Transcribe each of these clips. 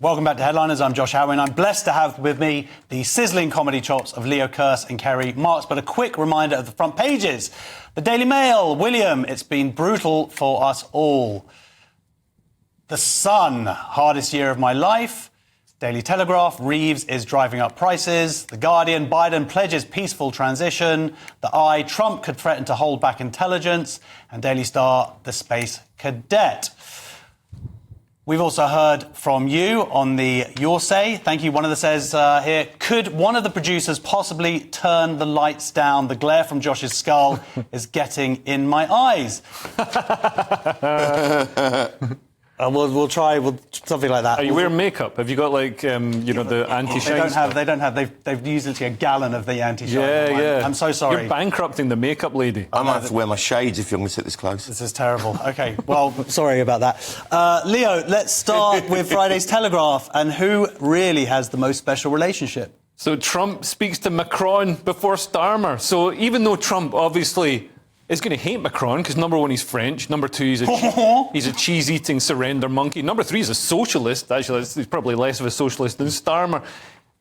Welcome back to Headliners. I'm Josh Howard. I'm blessed to have with me the sizzling comedy chops of Leo Kearse and Kerry Marks. But a quick reminder of the front pages. The Daily Mail, William, it's been brutal for us all. The Sun, hardest year of my life. Daily Telegraph, Reeves is driving up prices. The Guardian, Biden pledges peaceful transition. The Eye, Trump could threaten to hold back intelligence. And Daily Star, the Space Cadet. We've also heard from you on the Your Say. Thank you. One of the says here, could one of the producers possibly turn the lights down? The glare from Josh's skull is getting in my eyes. We'll try something like that. Are you wearing makeup? Have you got the anti-shine? They don't have. They've used a gallon of the anti-shine. Yeah. I'm so sorry. You're bankrupting the makeup lady. I might have to wear my shades if you're going to sit this close. This is terrible. OK, well, sorry about that. Leo, let's start with Friday's Telegraph and who really has the most special relationship. So Trump speaks to Macron before Starmer. So even though Trump obviously is going to hate Macron because, number one, he's French. Number two, he's a cheese-eating surrender monkey. Number three, he's a socialist. Actually, he's probably less of a socialist than Starmer.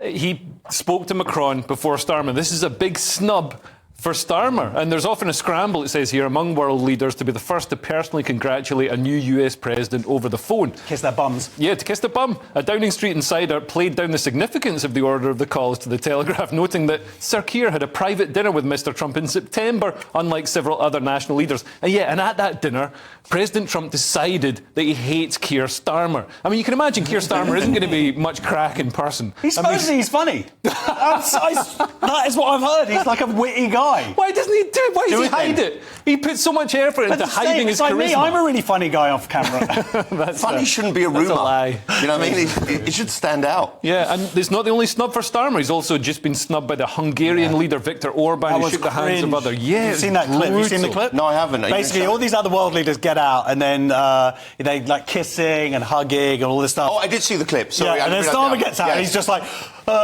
He spoke to Macron before Starmer. This is a big snub for Starmer. And there's often a scramble, it says here, among world leaders to be the first to personally congratulate a new US president over the phone. Kiss their bums. Yeah, to kiss the bum. A Downing Street insider played down the significance of the order of the calls to the Telegraph, noting that Sir Keir had a private dinner with Mr Trump in September, unlike several other national leaders. And at that dinner, President Trump decided that he hates Keir Starmer. I mean, you can imagine Keir Starmer isn't going to be much crack in person. He's he's funny. That is what I've heard. He's like a witty guy. Why doesn't he do it? Why does he hide it? He put so much effort into hiding his charisma. Me, I'm a really funny guy off camera. Funny shouldn't be a rumour. That's a lie. You know what I mean? It should stand out. Yeah, and it's not the only snub for Starmer. He's also just been snubbed by the Hungarian leader Viktor Orban, who shook the hands of other... Yeah, you've seen that clip? You've seen the clip? No, I haven't. Basically, all these other world leaders get out and then they like kissing and hugging and all this stuff. Oh, I did see the clip. Sorry, and then Starmer gets out and he's just like, hello.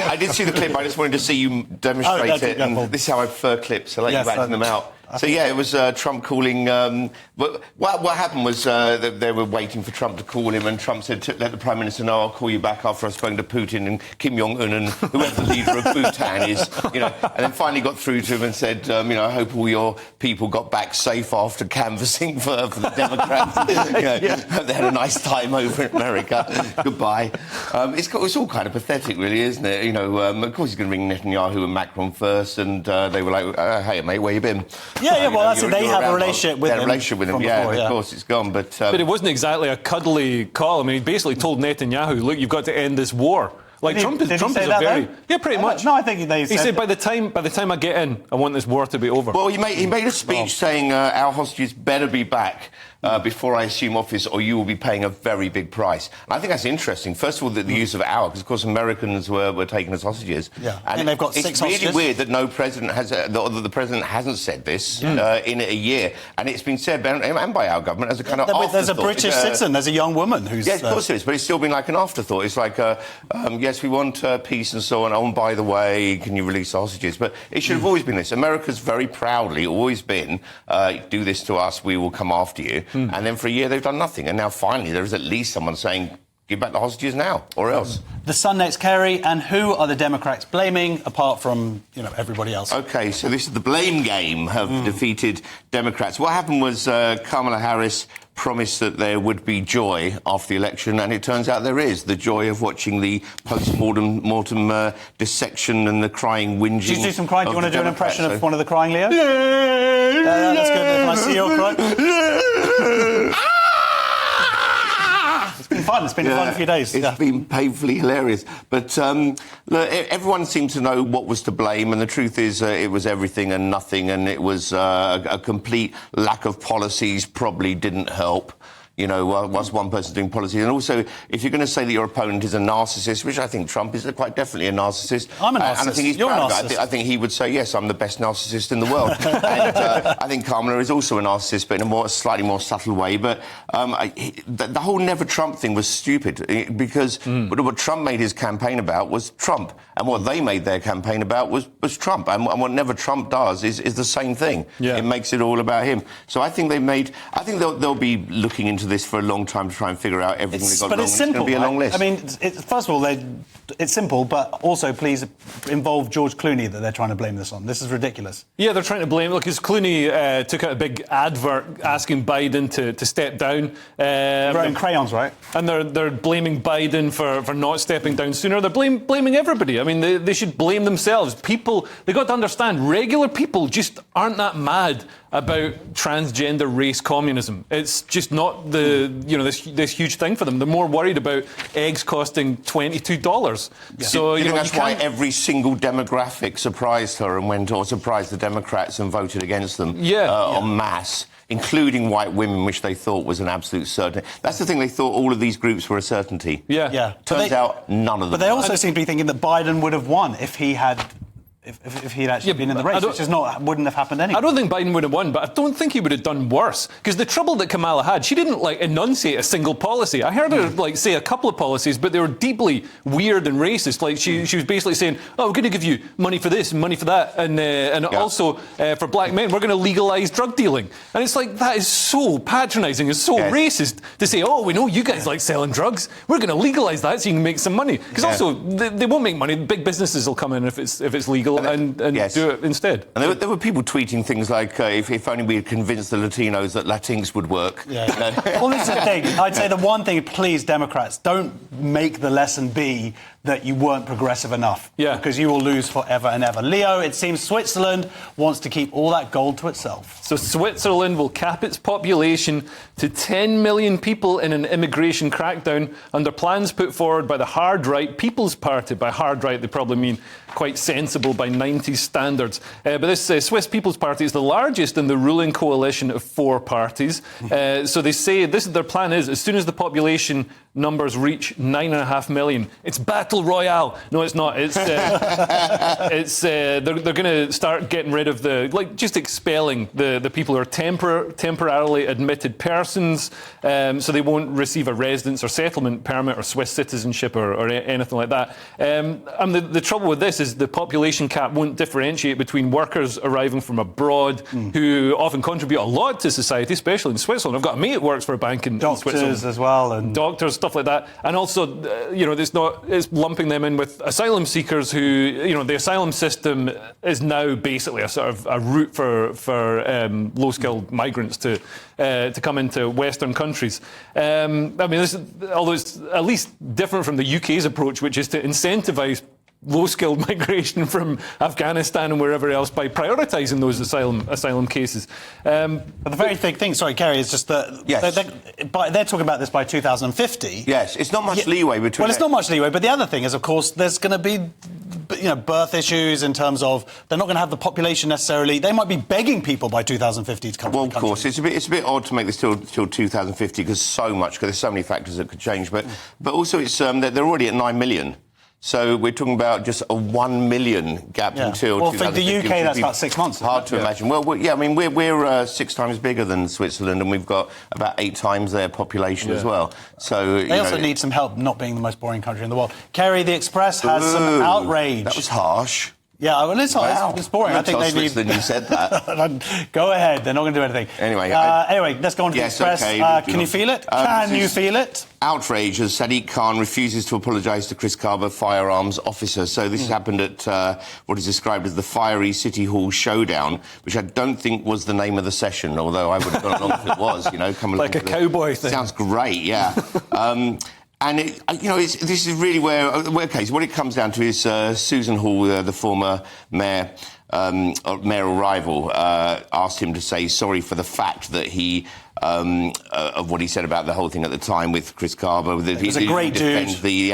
I did see the clip. I just wanted to see you demonstrate it. And this is how I prefer clips. I let you act them out. So, it was Trump calling... what happened was that they were waiting for Trump to call him, and Trump said, let the Prime Minister know I'll call you back after I've spoken to Putin and Kim Jong-un and whoever the leader of Bhutan is, and then finally got through to him and said, I hope all your people got back safe after canvassing for the Democrats. They had a nice time over in America. Goodbye. It's all kind of pathetic, really, isn't it? Of course he's going to ring Netanyahu and Macron first, and they were like, hey, mate, where you been? That's it. They have a relationship with him. Of course, it's gone. But it wasn't exactly a cuddly call. I mean, he basically told Netanyahu, look, you've got to end this war. Trump is a very... Yeah, pretty much. No, I think he said by the time I get in, I want this war to be over. Well, he made a speech saying our hostages better be back before I assume office, or you will be paying a very big price. And I think that's interesting. First of all, the use of our, because of course Americans were taken as hostages. Yeah, and they've got 6 hostages. It's really weird that no president has, that the president hasn't said this in a year, and it's been said and by our government as a kind of afterthought. There's a British citizen. There's a young woman who's... Yeah, of course there is, but it's still been like an afterthought. It's like, yes, we want peace and so on. Oh, and by the way, can you release the hostages? But it should have always been this. America's very proudly always been, do this to us, we will come after you. And then for a year they've done nothing. And now finally there is at least someone saying, give back the hostages now, or else. The Sun next, Kerry, and who are the Democrats blaming, apart from, everybody else? OK, so this is the blame game have defeated Democrats. What happened was Kamala Harris promised that there would be joy after the election, and it turns out there is. The joy of watching the post-mortem dissection and the crying, whinging. Do you do some crying? Do you want to do an impression of one of the crying, Leo? That's good. Can I see your cry? It's been fun. It's been a fun few days. It's been painfully hilarious. But look, everyone seemed to know what was to blame, and the truth is it was everything and nothing, and it was a complete lack of policies probably didn't help. Was one person doing policy. And also, if you're going to say that your opponent is a narcissist, which I think Trump is quite definitely a narcissist. I'm a narcissist. And I think he's proud of it. I think he would say, yes, I'm the best narcissist in the world. And I think Kamala is also a narcissist, but in a slightly more subtle way. But the whole Never Trump thing was stupid, because what Trump made his campaign about was Trump. And what they made their campaign about was Trump. And what Never Trump does is the same thing. Yeah. It makes it all about him. So I think they'll be looking into onto this for a long time to try and figure out everything that got wrong. But it's simple. It's going to be a long list. I mean, first of all, it's simple, but also please involve George Clooney that they're trying to blame this on. This is ridiculous. Yeah, they're trying to blame... Look, because Clooney took out a big advert asking Biden to step down. Throwing crayons, right? And they're blaming Biden for not stepping down sooner. They're blaming everybody. I mean, they should blame themselves. People, they got to understand, regular people just aren't that mad about transgender race communism. It's just not this huge thing for them. They're more worried about eggs costing $22. Yeah. So that's why every single demographic surprised her and went or surprised the Democrats and voted against them en masse, including white women, which they thought was an absolute certainty. That's the thing, they thought all of these groups were a certainty. Yeah. Turns out none of them. But they also seem to be thinking that Biden would have won if he had... If he'd actually been in the race, which wouldn't have happened anyway. I don't think Biden would have won, but I don't think he would have done worse. Because the trouble that Kamala had, she didn't enunciate a single policy. I heard her say a couple of policies, but they were deeply weird and racist. Like she was basically saying, "Oh, we're going to give you money for this and money for that, and also for black men, we're going to legalise drug dealing." And it's like that is so patronising, it's so racist to say, "Oh, we know you guys like selling drugs. We're going to legalise that so you can make some money." Because also they won't make money. Big businesses will come in if it's legal. And do it instead. And there were people tweeting things like, if only we had convinced the Latinos that Latinx would work. Yeah. Well, this is the thing. I'd say the one thing, please, Democrats, don't make the lesson be that you weren't progressive enough. Yeah. Because you will lose forever and ever. Leo, it seems Switzerland wants to keep all that gold to itself. So Switzerland will cap its population to 10 million people in an immigration crackdown under plans put forward by the hard right People's Party. By hard right, they probably mean quite sensible by 90s standards. But this Swiss People's Party is the largest in the ruling coalition of 4 parties. So they say their plan is, as soon as the population numbers reach 9.5 million, it's battle royale. No, it's not. It's they're going to start getting rid of just expelling the people who are temporarily admitted persons, so they won't receive a residence or settlement permit or Swiss citizenship or anything like that. And the trouble with this is the population cap won't differentiate between workers arriving from abroad who often contribute a lot to society, especially in Switzerland. I've got a mate that works for a bank in Switzerland. Doctors as well. And doctors, stuff like that. And also, it's lumping them in with asylum seekers who, the asylum system is now basically a sort of a route for low-skilled migrants to come into Western countries. Although it's at least different from the UK's approach, which is to incentivise low-skilled migration from Afghanistan and wherever else by prioritising those asylum cases. But the very big thing, sorry, Kerry, is just that they're talking about this by 2050. Yes, it's not much leeway between... Well, it's not much leeway, but the other thing is, of course, there's going to be birth issues in terms of they're not going to have the population necessarily. They might be begging people by 2050 to come to the country. Well, of course, it's a bit odd to make this till 2050 because there's so many factors that could change. But also, it's they're already at 9 million. So we're talking about just a 1 million gap until 2050. Well, for the UK, that's about 6 months. Hard to imagine. Well, we're 6 times bigger than Switzerland, and we've got about 8 times their population as well. So they also need some help not being the most boring country in the world. Kerry, the Express has some outrage. That was harsh. Yeah, well, it's boring. I think they need... Switzerland, you said that. Go ahead. They're not going to do anything. Anyway, let's go on to the Express. Okay, can you feel it? Can you feel it? Outrage as Sadiq Khan refuses to apologise to Chris Kaba, firearms officer. So this has happened at what is described as the Fiery City Hall Showdown, which I don't think was the name of the session, although I would have gone along if it was, come along. Like a cowboy thing. Sounds great, yeah. And, this is really where... OK, so what it comes down to is Susan Hall, the former mayor, mayoral rival, asked him to say sorry for the fact that he... of what he said about the whole thing at the time with Chris Kaba. He was a great dude. He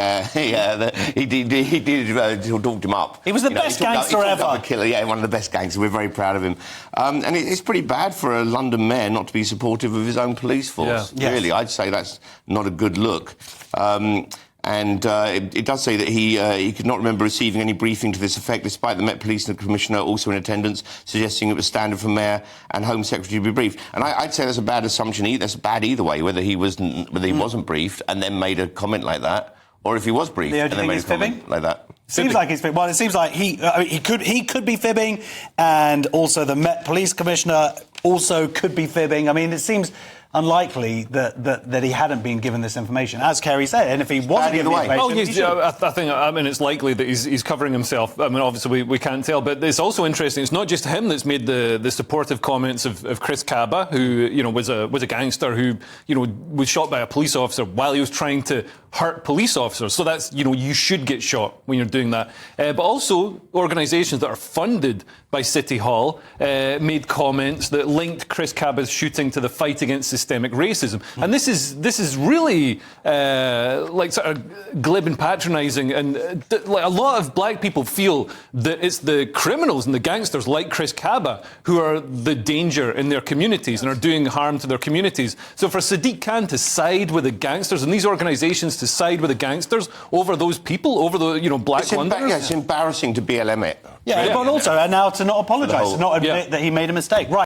talked him up. He was the best gangster ever. A killer, one of the best gangsters. We're very proud of him. And it's pretty bad for a London mayor not to be supportive of his own police force. Yeah. Really, I'd say that's not a good look. And it does say that he could not remember receiving any briefing to this effect, despite the Met Police and the Commissioner also in attendance, suggesting it was standard for Mayor and Home Secretary to be briefed. And I'd say that's a bad assumption. That's bad either way, whether he wasn't briefed and then made a comment like that, or if he was briefed and then made a comment like that. Seems like he's fibbing. Well, it seems like he could be fibbing, and also the Met Police Commissioner also could be fibbing. I mean, it seems... unlikely that he hadn't been given this information, as Kerry said. And if he wasn't given the information... I mean, it's likely that he's covering himself. I mean, obviously, we can't tell. But it's also interesting, it's not just him that's made the supportive comments of Chris Kaba, who, you know, was a gangster who, you know, was shot by a police officer while he was trying to hurt police officers. So that's, you know, you should get shot when you're doing that. But also, organisations that are funded by City Hall made comments that linked Chris Kaba's shooting to the fight against systemic racism. And this is really like sort of glib and patronising. And like a lot of black people feel that it's the criminals and the gangsters like Chris Kaba who are the danger in their communities and are doing harm to their communities. So for Sadiq Khan to side with the gangsters and these organisations to side with the gangsters over those people, over the, you know, black Londoners. It's embarrassing to BLM it. Yeah, but also now to not apologise, to not admit that he made a mistake. Right.